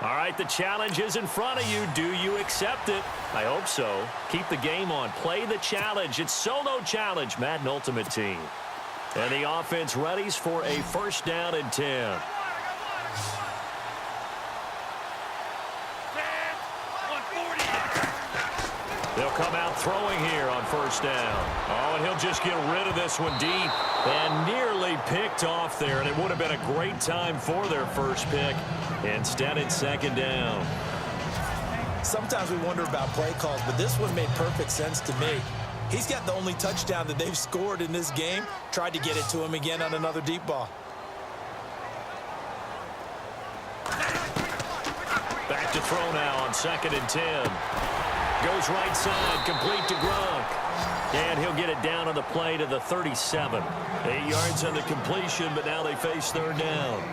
All right, the challenge is in front of you. Do you accept it? I hope so. Keep the game on. Play the challenge. It's solo challenge, Madden Ultimate Team. And the offense readies for a first down and 10. They'll come out throwing here on first down. Oh, and he'll just get rid of this one deep. And nearly picked off there, and it would have been a great time for their first pick. Instead, it's second down. Sometimes we wonder about play calls, but this one made perfect sense to me. He's got the only touchdown that they've scored in this game. Tried to get it to him again on another deep ball. Back to throw now on second and 10. Goes right side, complete to Gronk. And he'll get it down on the play to the 37. 8 yards on the completion, but now they face third down.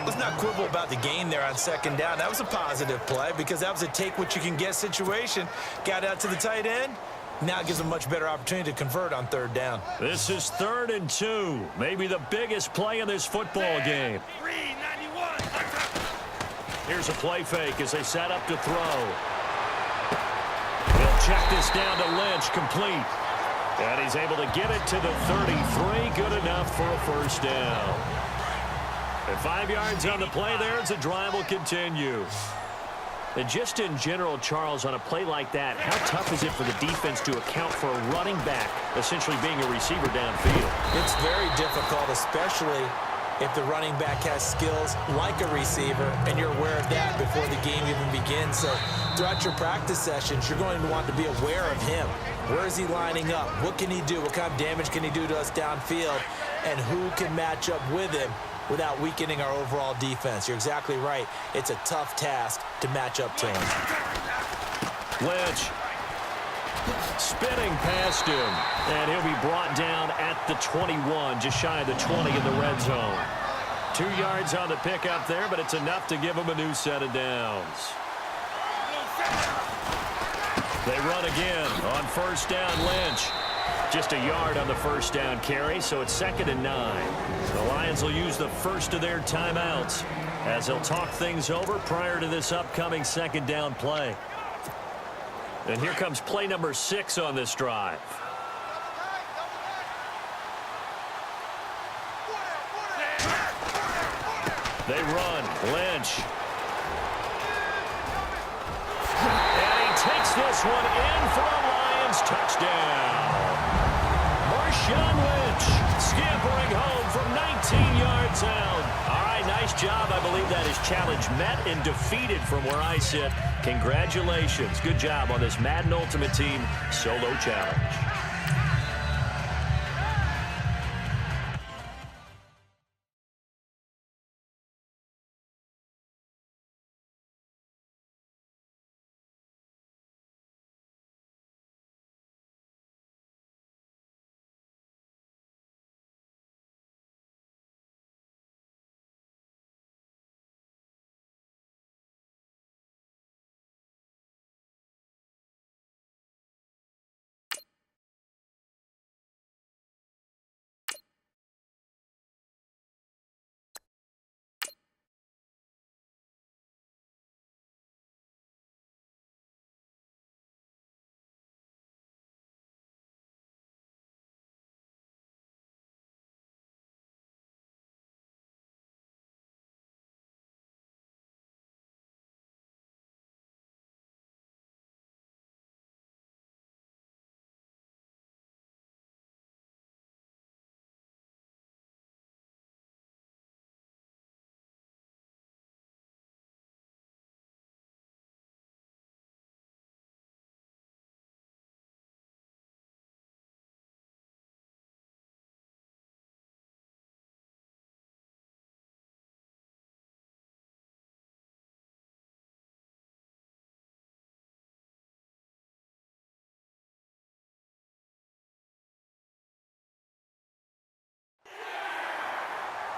Let's not quibble about the gain there on second down. That was a positive play because that was a take-what-you-can-get situation. Got out to the tight end. Now it gives them a much better opportunity to convert on third down. This is 3rd and 2. Maybe the biggest play in this football game. Here's a play fake as they set up to throw. They'll check this down to Lynch, complete. And he's able to get it to the 33. Good enough for a first down. And 5 yards on the play there as the drive will continue. And just in general, Charles, on a play like that, how tough is it for the defense to account for a running back essentially being a receiver downfield? It's very difficult, especially if the running back has skills like a receiver, and you're aware of that before the game even begins. So throughout your practice sessions, you're going to want to be aware of him. Where is he lining up? What can he do? What kind of damage can he do to us downfield? And who can match up with him without weakening our overall defense? You're exactly right. It's a tough task to match up to him. Lynch spinning past him, and he'll be brought down at the 21, just shy of the 20 in the red zone. 2 yards on the pickup there, but it's enough to give him a new set of downs. They run again on first down. Lynch just a yard on the first down carry, so it's 2nd and 9. The Lions will use the first of their timeouts as they'll talk things over prior to this upcoming second down play. And here comes play number 6 on this drive. They run. Lynch. And he takes this one in for a Lions touchdown. Marshawn Lynch scampering home from 19 yards out. All right, nice job. I believe that is challenge met and defeated from where I sit. Congratulations. Good job on this Madden Ultimate Team solo challenge.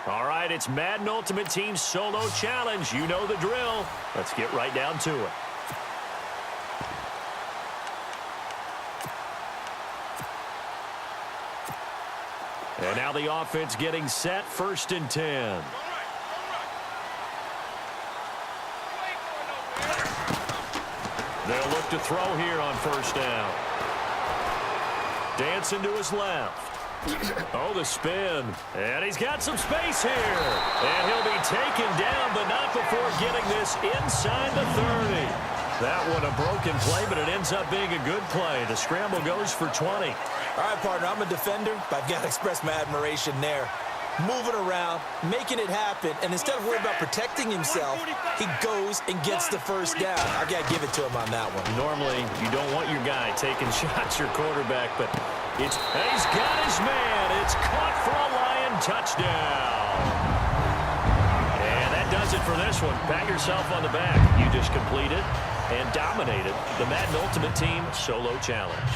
All right, it's Madden Ultimate Team Solo Challenge. You know the drill. Let's get right down to it. And now the offense getting set, 1st and 10. They'll look to throw here on first down. Dancing to his left. Oh, the spin. And he's got some space here. And he'll be taken down, but not before getting this inside the 30. That one a broken play, but it ends up being a good play. The scramble goes for 20. All right, partner, I'm a defender, but I've got to express my admiration there. Moving around, making it happen, and instead of worrying about protecting himself, he goes and gets the first down. I got to give it to him on that one. Normally, you don't want your guy taking shots, your quarterback, but he's got his man. It's caught for a Lion touchdown. And that does it for this one. Pat yourself on the back. You just completed and dominated the Madden Ultimate Team Solo Challenge.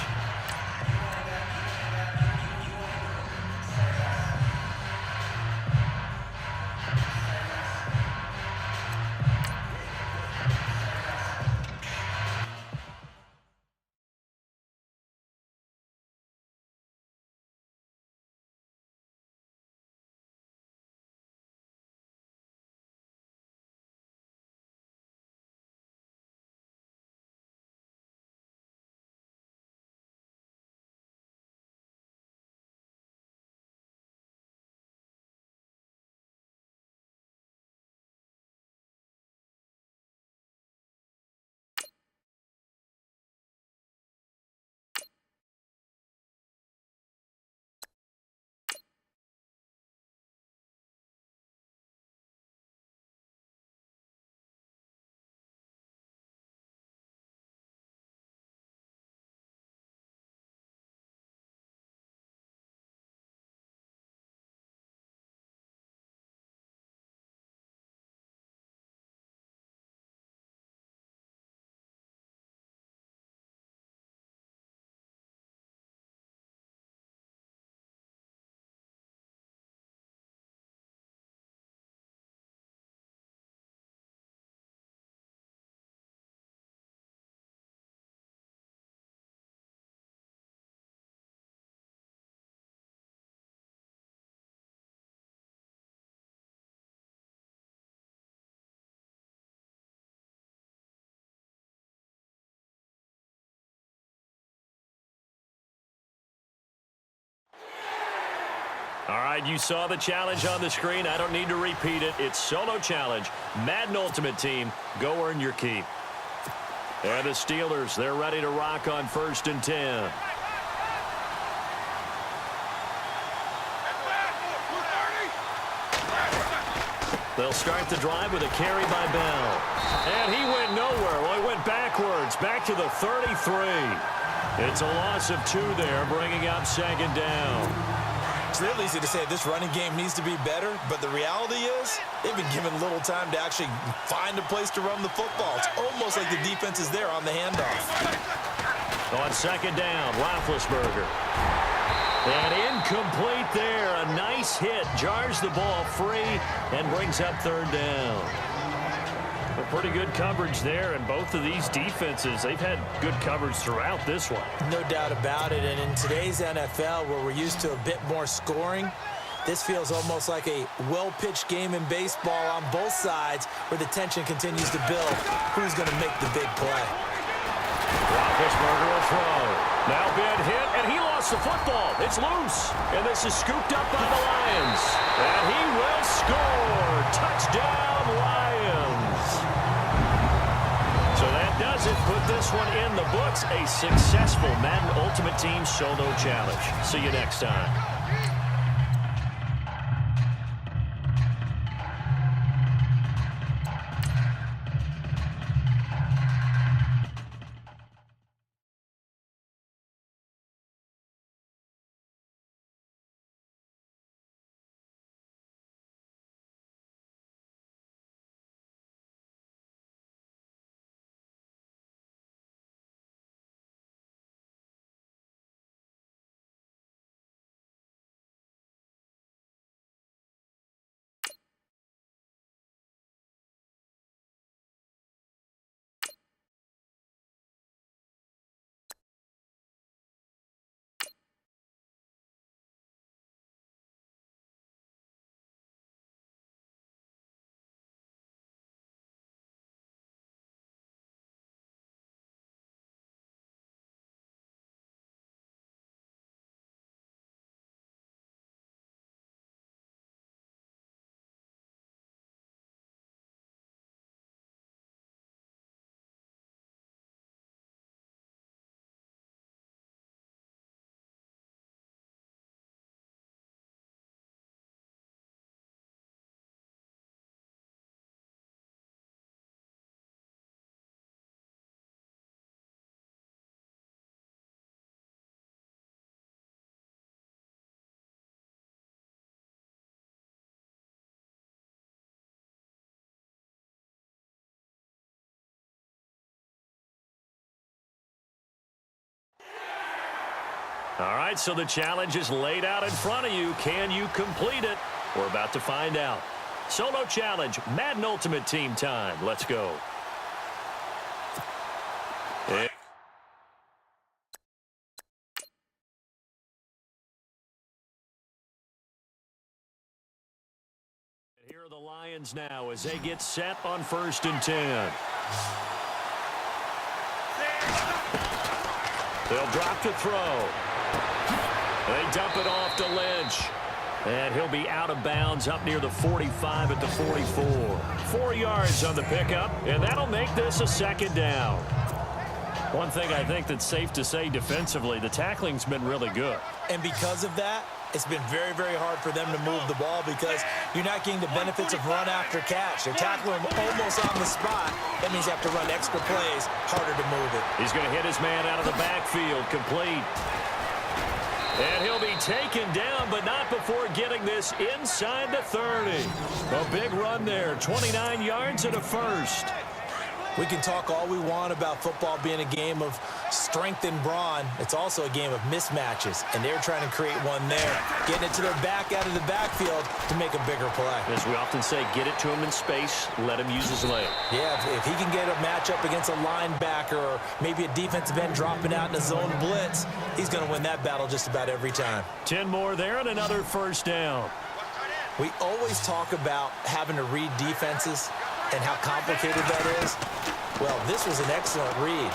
All right, you saw the challenge on the screen. I don't need to repeat it. It's Solo Challenge. Madden Ultimate Team, go earn your keep. And the Steelers, they're ready to rock on 1st and 10. They'll start the drive with a carry by Bell. And he went nowhere. Well, he went backwards, back to the 33. It's a loss of 2 there, bringing up 2nd down. It's real easy to say this running game needs to be better, but the reality is they've been given little time to actually find a place to run the football. It's almost like the defense is there on the handoff. On 2nd down, Roethlisberger. And incomplete there. A nice hit. Jars the ball free and brings up 3rd down. A pretty good coverage there, and both of these defenses, they've had good coverage throughout this one. No doubt about it, and in today's NFL, where we're used to a bit more scoring, this feels almost like a well-pitched game in baseball on both sides, where the tension continues to build. Who's going to make the big play? Roethlisberger will throw. Now big hit, and he lost the football. It's loose, and this is scooped up by the Lions. And he will score. Touchdown, Lions. So that does it. Put this one in the books. A successful Madden Ultimate Team Solo Challenge. See you next time. All right, so the challenge is laid out in front of you. Can you complete it? We're about to find out. Solo challenge, Madden Ultimate Team time. Let's go. Here are the Lions now as they get set on 1st and 10. They'll drop to throw. They dump it off to Lynch. And he'll be out of bounds up near the 45 at the 44. 4 yards on the pickup, and that'll make this a 2nd down. One thing I think that's safe to say defensively, the tackling's been really good. And because of that, it's been very, very hard for them to move the ball because you're not getting the benefits of run after catch. They're tackling him almost on the spot. That means you have to run extra plays, harder to move it. He's going to hit his man out of the backfield, complete. And he'll be taken down, but not before getting this inside the 30. A big run there, 29 yards and a 1st. We can talk all we want about football being a game of strength and brawn. It's also a game of mismatches, and they're trying to create one there, getting it to their back out of the backfield to make a bigger play. As we often say, get it to him in space, let him use his leg. Yeah, if he can get a matchup against a linebacker or maybe a defensive end dropping out in a zone blitz, he's going to win that battle just about every time. 10 more there and another 1st down. We always talk about having to read defenses and how complicated that is. Well, this was an excellent read.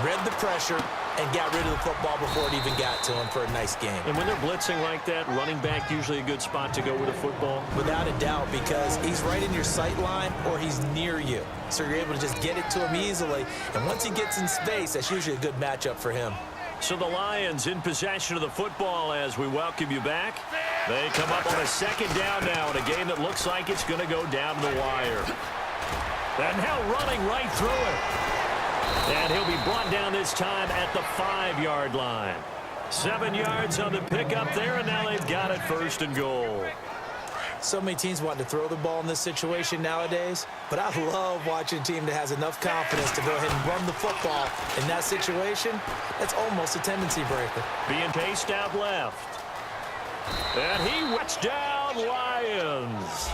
Read the pressure and got rid of the football before it even got to him for a nice game. And when they're blitzing like that, running back usually a good spot to go with a football? Without a doubt, because he's right in your sight line or he's near you. So you're able to just get it to him easily. And once he gets in space, that's usually a good matchup for him. So the Lions in possession of the football as we welcome you back. They come up on a 2nd down now in a game that looks like it's going to go down to the wire. And now running right through it. And he'll be brought down this time at the 5-yard line. 7 yards on the pickup there, and now they've got it 1st and goal. So many teams want to throw the ball in this situation nowadays, but I love watching a team that has enough confidence to go ahead and run the football in that situation. That's almost a tendency breaker. Being chased out left. And he whips down Lions.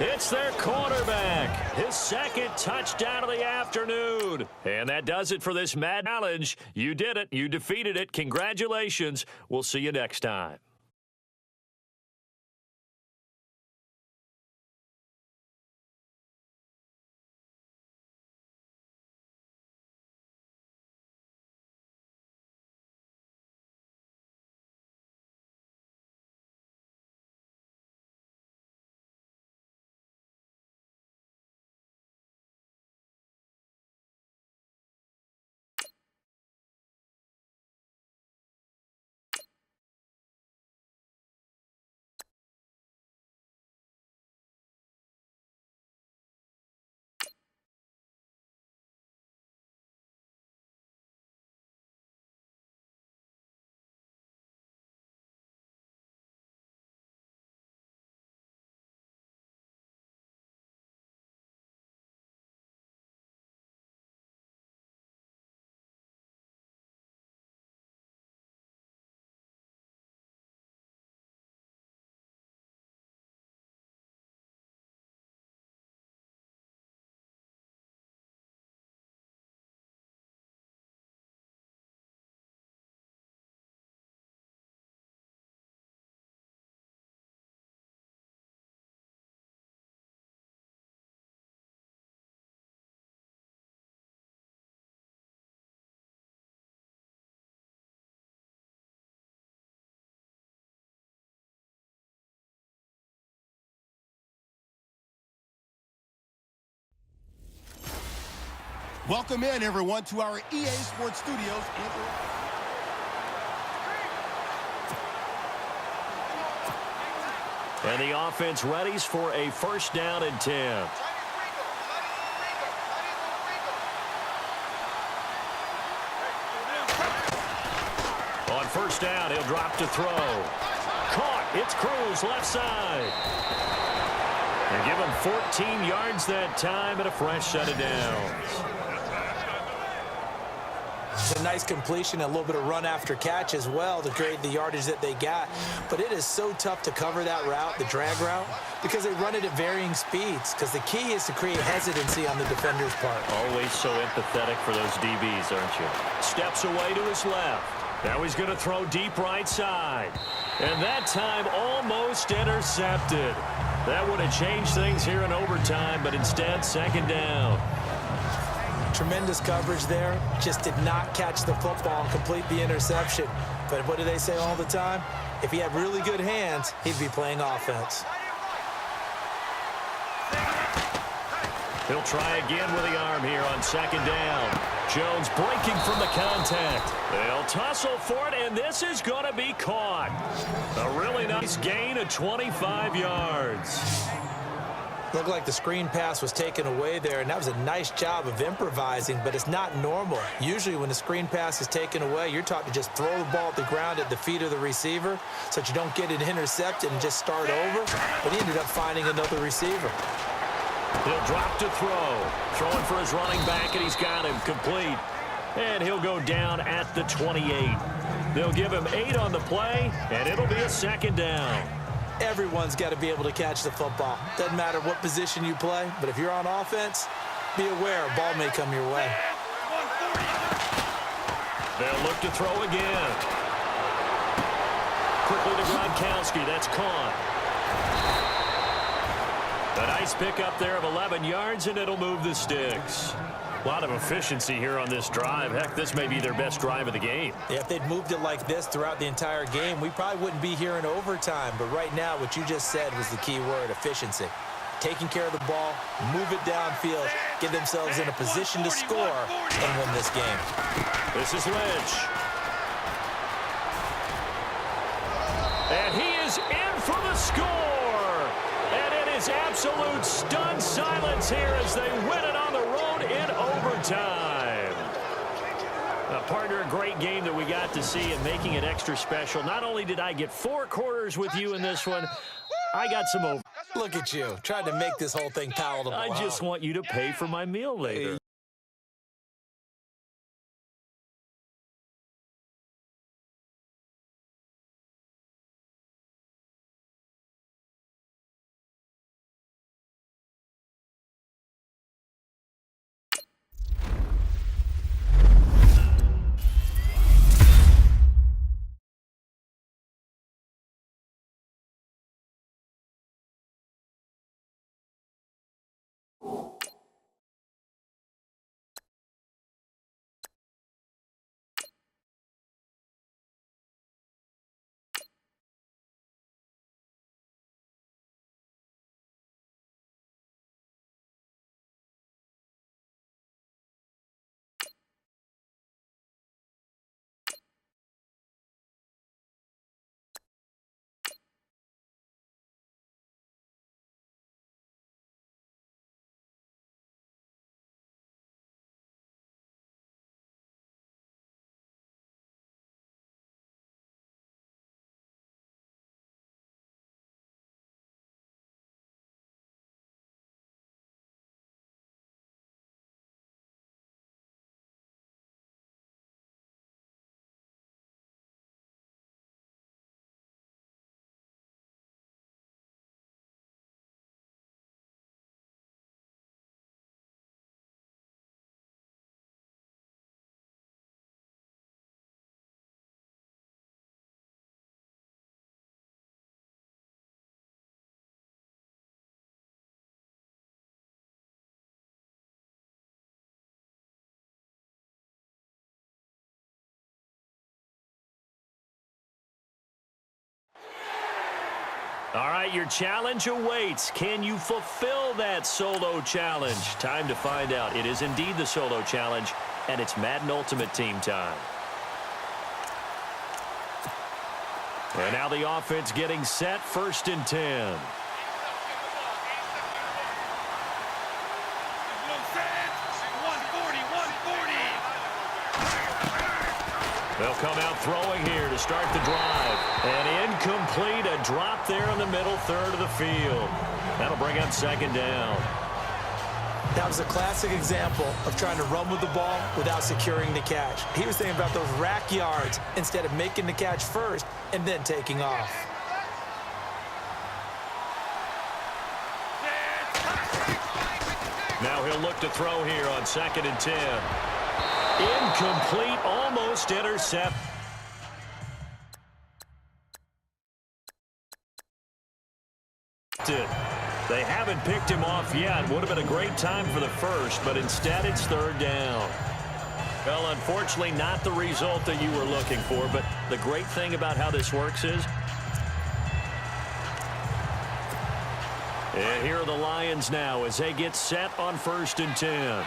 It's their quarterback, his 2nd touchdown of the afternoon. And that does it for this Madden Challenge. You did it. You defeated it. Congratulations. We'll see you next time. Welcome in, everyone, to our EA Sports Studios. And the offense readies for a 1st down and 10. On 1st down, he'll drop to throw. Caught. It's Cruz, left side. And give him 14 yards that time and a fresh set of downs. It's a nice completion, a little bit of run after catch as well to create the yardage that they got. But it is so tough to cover that route, the drag route, because they run it at varying speeds. Because the key is to create hesitancy on the defender's part. Always so empathetic for those DBs, aren't you? Steps away to his left. Now he's going to throw deep right side. And that time almost intercepted. That would have changed things here in overtime, but instead, second down. Tremendous coverage there. Just did not catch the football and complete the interception. But what do they say all the time? If he had really good hands, he'd be playing offense. He'll try again with the arm here on second down. Jones breaking from the contact. They'll tussle for it, and this is going to be caught. A really nice gain of 25 yards. Looked like the screen pass was taken away there, and that was a nice job of improvising, but it's not normal. Usually when the screen pass is taken away, you're taught to just throw the ball at the ground at the feet of the receiver so that you don't get it intercepted and just start over. But he ended up finding another receiver. He'll drop to throw. Throwing for his running back, and he's got him complete. And he'll go down at the 28. They'll give him 8 on the play, and it'll be a second down. Everyone's got to be able to catch the football. Doesn't matter what position you play, but if you're on offense, be aware a ball may come your way. They'll look to throw again. Quickly to Gronkowski. That's caught. A nice pickup there of 11 yards, and it'll move the sticks. A lot of efficiency here on this drive. Heck, this may be their best drive of the game. Yeah, if they'd moved it like this throughout the entire game, we probably wouldn't be here in overtime. But right now, what you just said was the key word, efficiency. Taking care of the ball, move it downfield, get themselves in a position to score, and win this game. This is Lynch. And he is in for the score. And it is absolute stunned silence here as they win it on the road in overtime. Partner, a great game that we got to see and making it extra special. Not only did I get 4 quarters with you in this one, I got some over. Look at you, trying to make this whole thing palatable. I just want you to pay for my meal later. All right, your challenge awaits. Can you fulfill that solo challenge? Time to find out. It is indeed the solo challenge, and it's Madden Ultimate Team time. And now the offense getting set, 1st and 10. They'll come out throwing here to start the drive. And incomplete, a drop there in the middle third of the field. That'll bring up 2nd down. That was a classic example of trying to run with the ball without securing the catch. He was thinking about those rack yards instead of making the catch first and then taking off. Now he'll look to throw here on 2nd and 10. Incomplete, almost intercept. They haven't picked him off yet. Would have been a great time for the first, but instead it's 3rd down. Well, unfortunately, not the result that you were looking for, but the great thing about how this works is, and here are the Lions now as they get set on 1st and 10.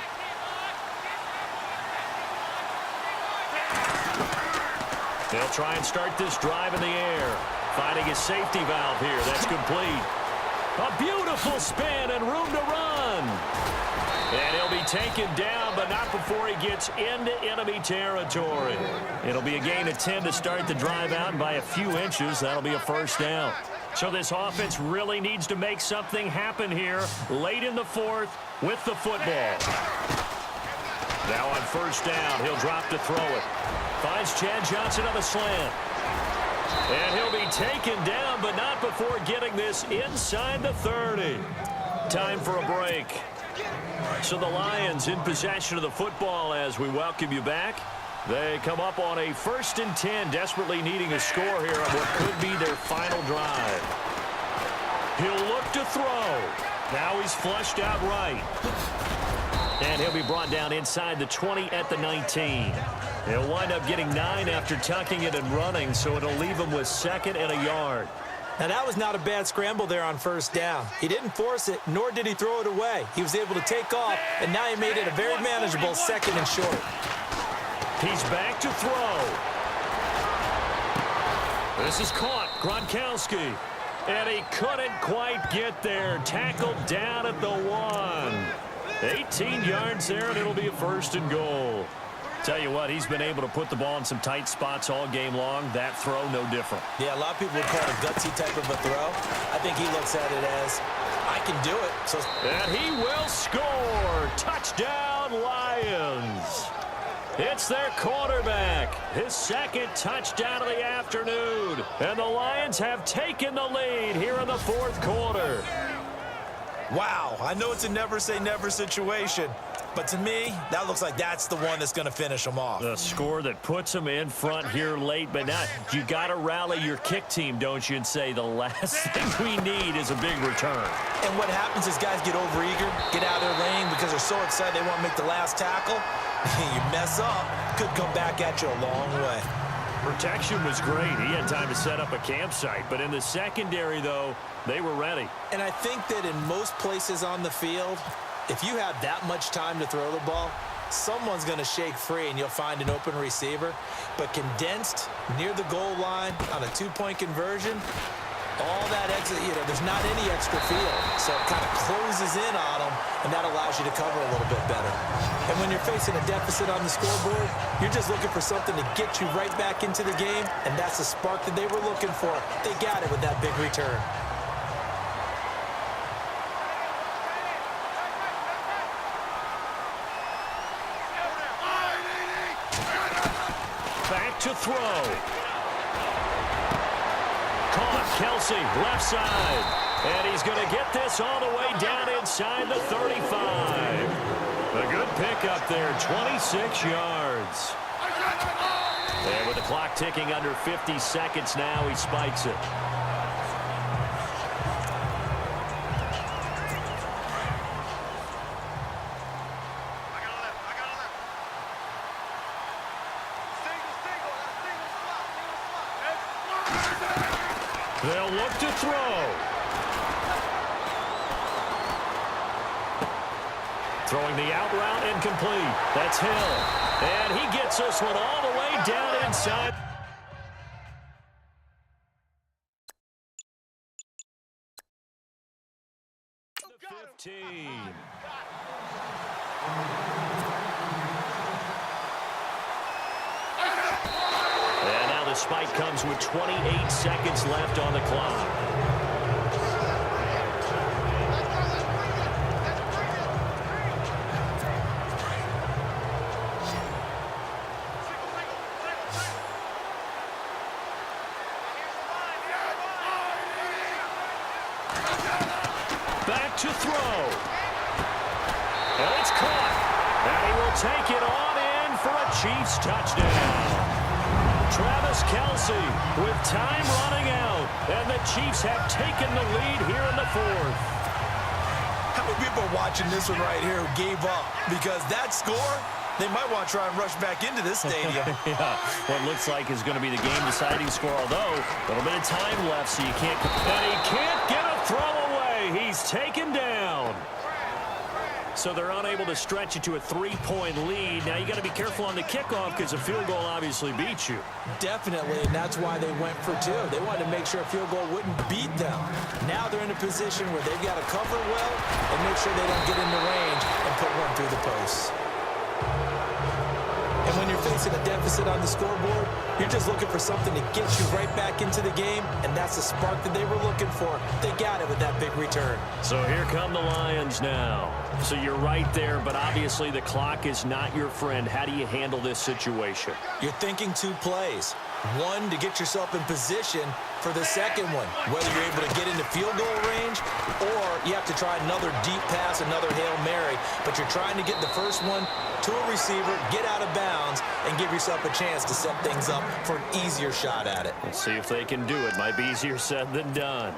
They'll try and start this drive in the air. Finding a safety valve here. That's complete. A beautiful spin and room to run. And he'll be taken down, but not before he gets into enemy territory. It'll be a gain of 10 to start the drive out, and by a few inches, that'll be a 1st down. So this offense really needs to make something happen here late in the 4th with the football. Now on 1st down, he'll drop to throw it. Finds Chad Johnson on the slant. And he'll be taken down, but not before getting this inside the 30. Time for a break. So the Lions in possession of the football as we welcome you back. They come up on a 1st and 10, desperately needing a score here on what could be their final drive. He'll look to throw. Now he's flushed out right. And he'll be brought down inside the 20 at the 19. He'll wind up getting 9 after tucking it and running, so it'll leave him with 2nd and a yard. Now, that was not a bad scramble there on 1st down. He didn't force it, nor did he throw it away. He was able to take off, and now he made it a very manageable 2nd and short. He's back to throw. This is caught. Gronkowski. And he couldn't quite get there. Tackled down at the 1. 18 yards there, and it'll be a 1st and goal. Tell you what, he's been able to put the ball in some tight spots all game long. That throw, no different. Yeah, a lot of people would call it a gutsy type of a throw. I think he looks at it as, I can do it. So, and he will score. Touchdown, Lions. It's their quarterback. His 2nd touchdown of the afternoon. And the Lions have taken the lead here in the 4th quarter. Wow, I know it's a never-say-never situation, but to me, that looks like that's the one that's going to finish them off. The score that puts them in front here late, but not. You got to rally your kick team, don't you, and say the last thing we need is a big return. And what happens is guys get overeager, get out of their lane because they're so excited they want to make the last tackle. You mess up, could come back at you a long way. Protection was great. He had time to set up a campsite, but in the secondary, though, they were ready. And I think that in most places on the field, if you have that much time to throw the ball, someone's going to shake free and you'll find an open receiver. But condensed near the goal line on a 2-point conversion, all that exit, there's not any extra field. So it kind of closes in on them, and that allows you to cover a little bit better. And when you're facing a deficit on the scoreboard, you're just looking for something to get you right back into the game, and that's the spark that they were looking for. They got it with that big return. Back to throw. Caught. Kelsey, left side. And he's going to get this all the way down inside the 35. A good pickup there, 26 yards. And with the clock ticking under 50 seconds now, he spikes it. They'll look to throw. Throwing the out route incomplete. That's Hill. And he gets this one all the way down inside. The 15. And now the spike comes with 28 seconds left on the clock. back to throw. And it's caught. And he will take it on in for a Chiefs touchdown. Travis Kelce with time running out. And the Chiefs have taken the lead here in the fourth. How many people are watching this one right here who gave up? Because that score, they might want to try and rush back into this stadium. Yeah, what looks like is going to be the game-deciding score, although a little bit of time left, so you can't... And he can't get a throw away. He's taken down. So they're unable to stretch it to a 3-point lead. Now you got to be careful on the kickoff because a field goal obviously beats you. Definitely, and that's why they went for two. They wanted to make sure a field goal wouldn't beat them. Now they're in a position where they've got to cover well and make sure they don't get into range and put one through the post. And when you're facing a deficit on the scoreboard, you're just looking for something to get you right back into the game, and that's the spark that they were looking for. They got it with that big return. So here come the Lions now. So you're right there, but obviously the clock is not your friend. How do you handle this situation? You're thinking two plays. One, to get yourself in position for the second one, whether you're able to get into field goal range or you have to try another deep pass, another Hail Mary, but you're trying to get the first one to a receiver, get out of bounds, and give yourself a chance to set things up for an easier shot at it. Let's see if they can do it. Might be easier said than done.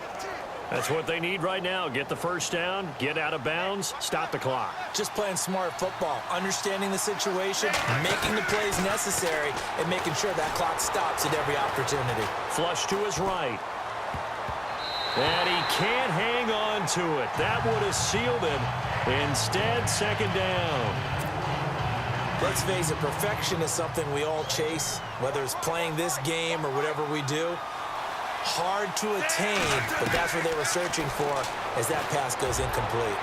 That's what they need right now. Get the first down, get out of bounds, stop the clock. Just playing smart football, understanding the situation, making the plays necessary, and making sure that clock stops at every opportunity. Flush to his right. And he can't hang on to it. That would have sealed him. Instead, second down. Let's face it, perfection is something we all chase, whether it's playing this game or whatever we do. Hard to attain, but that's what they were searching for as that pass goes incomplete.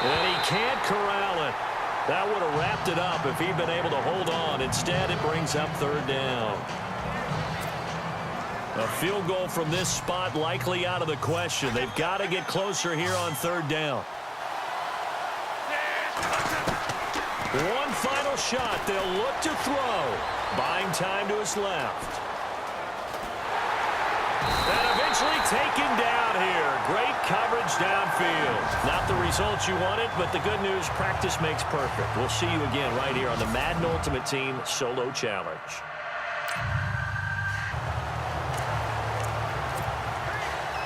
And he can't corral it. That would have wrapped it up if he'd been able to hold on. Instead, it brings up third down. A field goal from this spot likely out of the question. They've got to get closer here on third down. One final shot. They'll look to throw. Buying time to his left. And eventually taken down here. Great coverage downfield. Not the results you wanted, but the good news, practice makes perfect. We'll see you again right here on the Madden Ultimate Team Solo Challenge.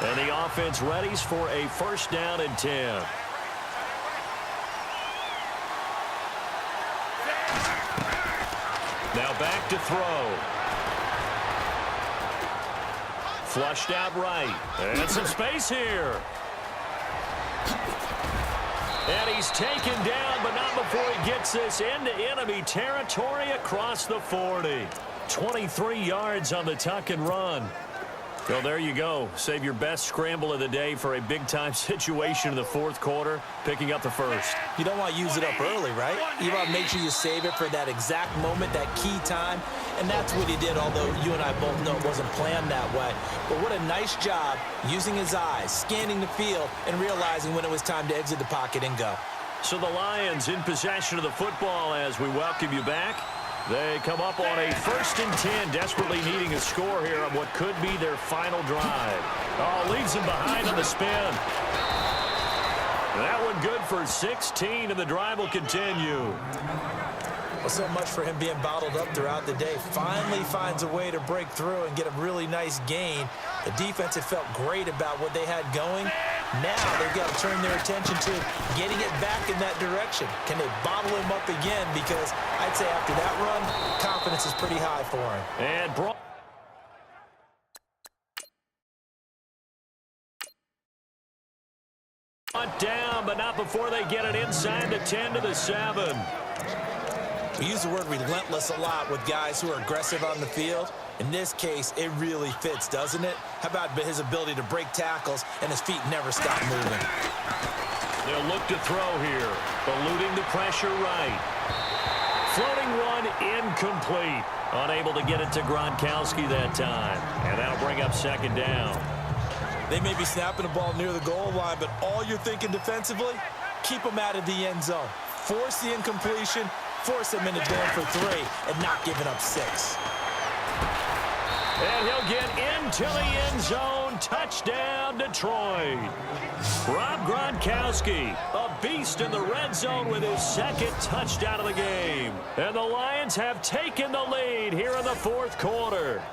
And the offense readies for a first down and 10. Now back to throw. Flushed out right. And some space here. And he's taken down, but not before he gets this into enemy territory across the 40. 23 yards on the tuck and run. Well, there you go. Save your best scramble of the day for a big-time situation in the fourth quarter, picking up the first. You don't want to use it up early, right? You want to make sure you save it for that exact moment, that key time. And that's what he did, although you and I both know it wasn't planned that way. But what a nice job using his eyes, scanning the field, and realizing when it was time to exit the pocket and go. So the Lions in possession of the football as we welcome you back. They come up on a 1st and 10, desperately needing a score here on what could be their final drive. Oh, leads them behind on the spin. That one good for 16, and the drive will continue. Well, so much for him being bottled up throughout the day. Finally finds a way to break through and get a really nice gain. The defense had felt great about what they had going. Now they've got to turn their attention to getting it back in that direction. Can they bottle him up again? Because I'd say after that run, confidence is pretty high for him. And brought down, but not before they get it inside the 10 to the 7. We use the word relentless a lot with guys who are aggressive on the field. In this case, it really fits, doesn't it? How about his ability to break tackles and his feet never stop moving? They'll look to throw here, eluding the pressure right. Floating one incomplete. Unable to get it to Gronkowski that time. And that'll bring up second down. They may be snapping the ball near the goal line, but all you're thinking defensively, keep them out of the end zone. Force the incompletion, force them into going for 3, and not giving up 6. And he'll get into the end zone. Touchdown, Detroit. Rob Gronkowski, a beast in the red zone with his second touchdown of the game. And the Lions have taken the lead here in the fourth quarter.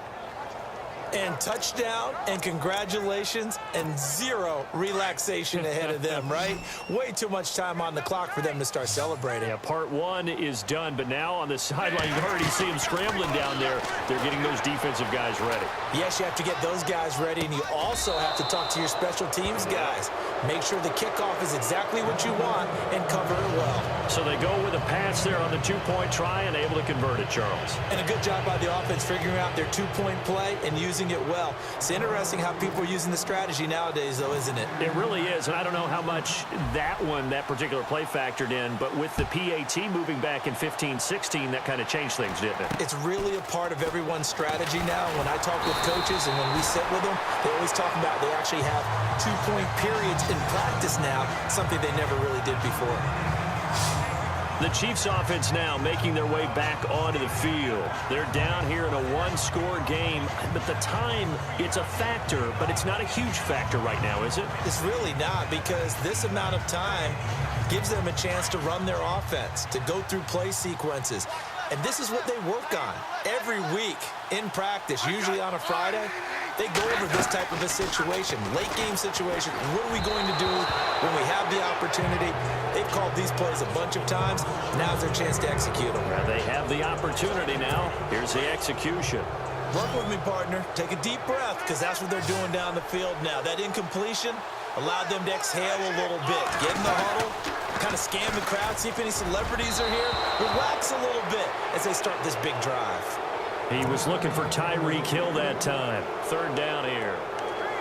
And touchdown, and congratulations, and zero relaxation ahead of them, right? Way too much time on the clock for them to start celebrating. Yeah, part one is done, but now on the sideline, you already see them scrambling down there. They're getting those defensive guys ready. Yes, you have to get those guys ready, and you also have to talk to your special teams guys. Make sure the kickoff is exactly what you want and cover it well. So they go with a pass there on the two-point try and able to convert it, Charles. And a good job by the offense figuring out their two-point play and using it well. It's interesting how people are using the strategy nowadays, though, isn't it? It really is, and I don't know how much that particular play factored in, but with the PAT moving back in 15-16, that kind of changed things, didn't it? It's really a part of everyone's strategy now. When I talk with coaches and when we sit with them, they always talk about they actually have two-point periods in practice now, something they never really did before. The Chiefs offense now making their way back onto the field. They're down here in a one-score game, but the time, it's a factor, but it's not a huge factor right now, is it? It's really not, because this amount of time gives them a chance to run their offense, to go through play sequences. And this is what they work on every week in practice, usually on a Friday. They go over this type of a situation, late game situation. What are we going to do when we have the opportunity? They've called these plays a bunch of times. Now's their chance to execute them. They have the opportunity now. Here's the execution. Work with me, partner. Take a deep breath, because that's what they're doing down the field now. That incompletion allowed them to exhale a little bit. Get in the huddle, kind of scan the crowd, see if any celebrities are here. Relax a little bit as they start this big drive. He was looking for Tyreek Hill that time. Third down here.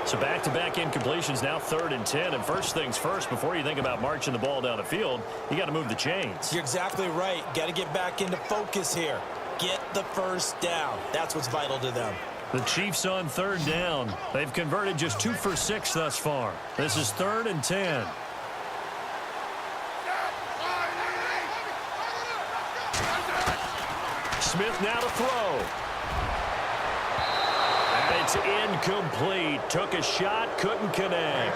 So back-to-back incompletions, now 3rd and 10. And first things first, before you think about marching the ball down the field, you got to move the chains. You're exactly right. Got to get back into focus here. Get the first down. That's what's vital to them. The Chiefs on 3rd down. They've converted just 2 for 6 thus far. This is 3rd and 10. Smith now to throw. And it's incomplete. Took a shot, couldn't connect.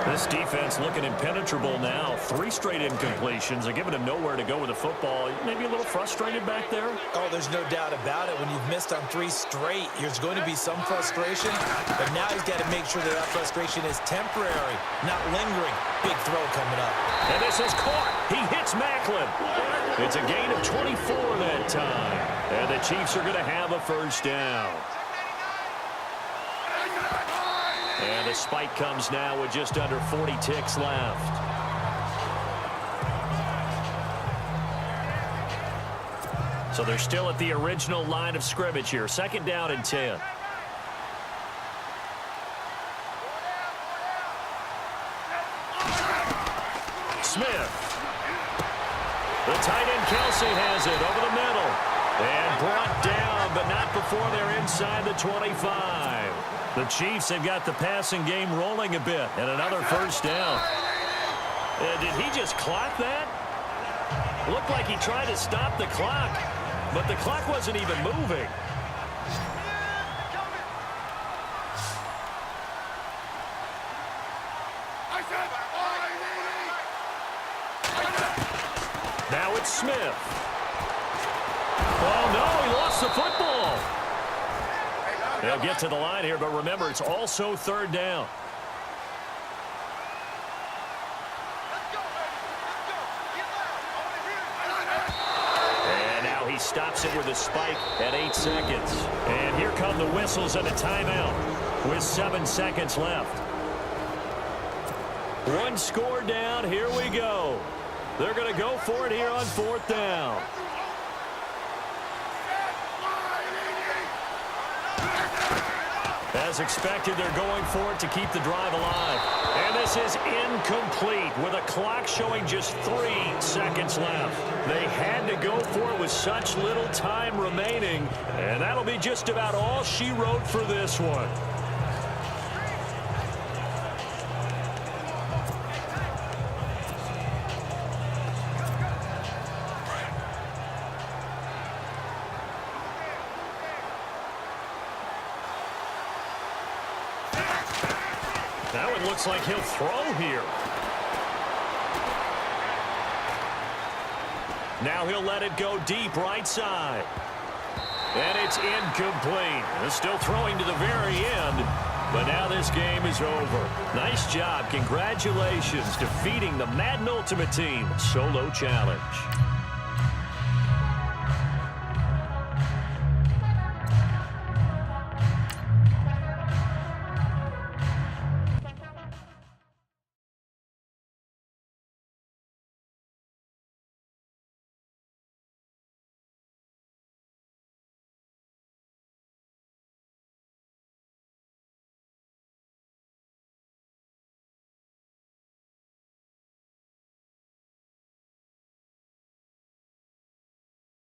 This defense looking impenetrable now. 3 straight incompletions. They're giving him nowhere to go with the football. Maybe a little frustrated back there. Oh, there's no doubt about it. When you've missed on 3 straight, there's going to be some frustration. But now he's got to make sure that frustration is temporary, not lingering. Big throw coming up. And this is caught. He hits Macklin. It's a gain of 24 that time. And the Chiefs are going to have a first down. And the spike comes now with just under 40 ticks left. So they're still at the original line of scrimmage here. 2nd down and 10. Smith. The tight end Kelsey has it over the middle. And brought down, but not before they're inside the 25. The Chiefs have got the passing game rolling a bit. And another first down. Did he just clock that? Looked like he tried to stop the clock, but the clock wasn't even moving. Now it's Smith. Oh, no, he lost the football. They'll get to the line here, but remember, it's also 3rd down. And now he stops it with a spike at 8 seconds. And here come the whistles and a timeout with 7 seconds left. 1 score down. Here we go. They're going to go for it here on 4th down. As expected, they're going for it to keep the drive alive. And this is incomplete with a clock showing just 3 seconds left. They had to go for it with such little time remaining. And that'll be just about all she wrote for this one. That one looks like he'll throw here. Now he'll let it go deep right side. And it's incomplete. They're still throwing to the very end. But now this game is over. Nice job. Congratulations defeating the Madden Ultimate Team solo challenge.